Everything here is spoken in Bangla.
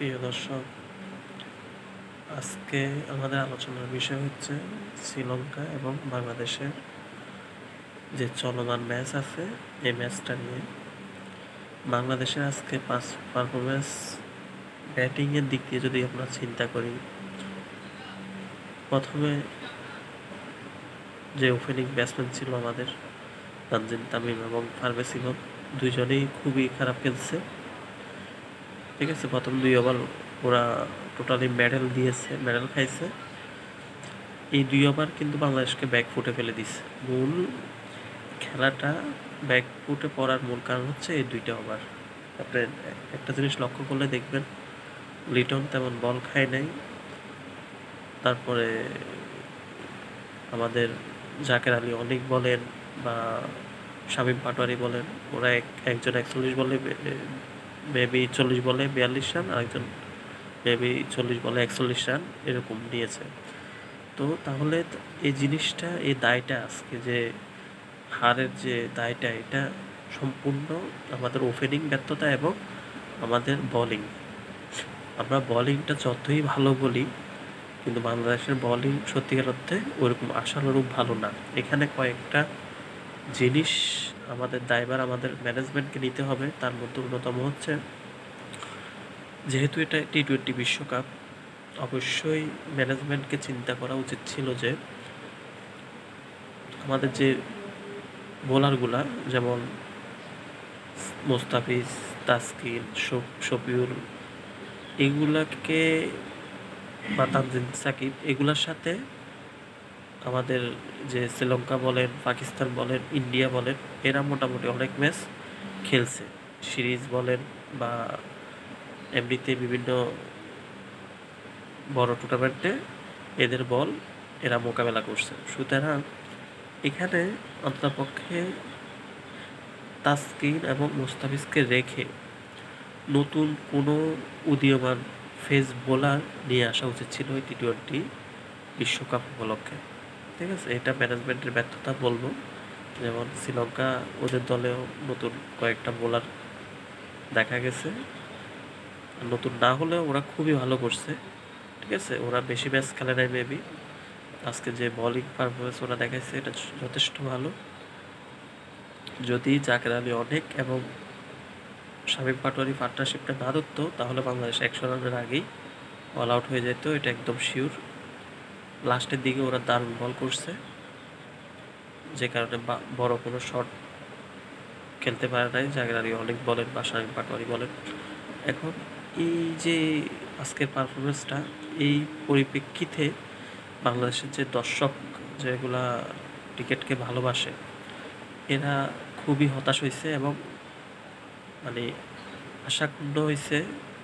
প্রিয় দর্শক, আজকে আমাদের আলোচনার বিষয় হচ্ছে শ্রীলঙ্কা এবং বাংলাদেশের যে চলমান ম্যাচ আছে এই ম্যাচটা নিয়ে। বাংলাদেশের আজকে পারফরমেন্স ব্যাটিংয়ের দিক দিয়ে যদি আমরা চিন্তা করি, প্রথমে যে ওপেনিং ব্যাটসম্যান ছিল আমাদের তানজিদ তামিম এবং পারভেজ ইমন, দুইজনেই খুবই খারাপ খেলছে। ঠিক আছে, প্রথম 2 ওভার ওরা টোটালি মেডেল খাইছে। এই 2 ওভার কিন্তু বাংলাদেশকে ব্যাকফুটে ফেলে দিছে। মূল খেলাটা ব্যাকফুটে পড়ার মূল কারণ হচ্ছে এই 2টা ওভার। আপনি একটা জিনিস লক্ষ্য করলে দেখবেন, লিটন তেমন বল খায় নাই। তারপরে আমাদের জাকের আলী অনেক বলেন বা শামীম পাটোয়ারি বলেন, ওরা একজন 41 বলে মেবি 40 বলে 42 রান, আরেকজন মেবি 40 বলে 41 রান এরকম নিয়েছে। তো তাহলে এই জিনিসটা, এই দায়টা আজকে যে হারের যে দায়টা, এটা সম্পূর্ণ আমাদের ওপেনিং ব্যর্থতা এবং আমাদের বোলিং। আমরা বোলিংটা যতই ভালো বলি, কিন্তু বাংলাদেশের বোলিং সত্যিকার অর্থে ওইরকম আশানুরূপ ভালো না। এখানে কয়েকটা জিনিস আমাদের দায়ভার আমাদের ম্যানেজমেন্টকে নিতে হবে। তার মধ্যে অন্যতম হচ্ছে, যেহেতু এটা টি-20 বিশ্বকাপ, অবশ্যই ম্যানেজমেন্টকে চিন্তা করা উচিত ছিল যে আমাদের যে বোলারগুলা, যেমন মোস্তাফিজ, তাসকিন, শফিউল, এগুলাকে বা তানজিদ সাকিব, এগুলার সাথে আমাদের যে শ্রীলঙ্কা বলেন, পাকিস্তান বলেন, ইন্ডিয়া বলেন, এরা মোটামুটি অনেক ম্যাচ খেলছে। সিরিজ বলেন বা এমনিতে বিভিন্ন বড় টুর্নামেন্টে এদের বল এরা মোকাবেলা করছে। সুতরাং এখানে অন্ততপক্ষে তাসকিন এবং মুস্তাফিজকে রেখে নতুন কোনো উদীয়মান ফেস বোলার নিয়ে আসা উচিত ছিল এই টি-20 বিশ্বকাপ উপলক্ষে। ঠিক আছে, এটা ম্যানেজমেন্টের ব্যর্থতা বলবো। যেমন শ্রীলঙ্কা, ওদের দলেও নতুন কয়েকটা বোলার দেখা গেছে, নতুন না হলেও ওরা খুবই ভালো করছে। ঠিক আছে, ওরা বেশি ম্যাচ খেলে নাই মেবি। আজকে যে বোলিং পারফরমেন্স ওরা দেখাইছে এটা যথেষ্ট ভালো। যদি জাকের আলী অনেক এবং শামীম পাটোয়ারি পার্টনারশিপটা না ধরতো, তাহলে বাংলাদেশ 100 রানের আগেই অল আউট হয়ে যেত, এটা একদম শিওর। লাস্টের দিকে ওরা দারুণ বল করছে, যে কারণে বড় কোনো শট খেলতে পারে নাই। জাকের আলী অনেক বলেন বা শামীম পাটোয়ারি বলেন। এখন এই যে আজকের পারফরমেন্সটা, এই পরিপ্রেক্ষিতে বাংলাদেশের যে দর্শক যেগুলা ক্রিকেটকে ভালোবাসে, এরা খুবই হতাশ হয়েছে এবং মানে আশাক্ষুণ্ণ হয়েছে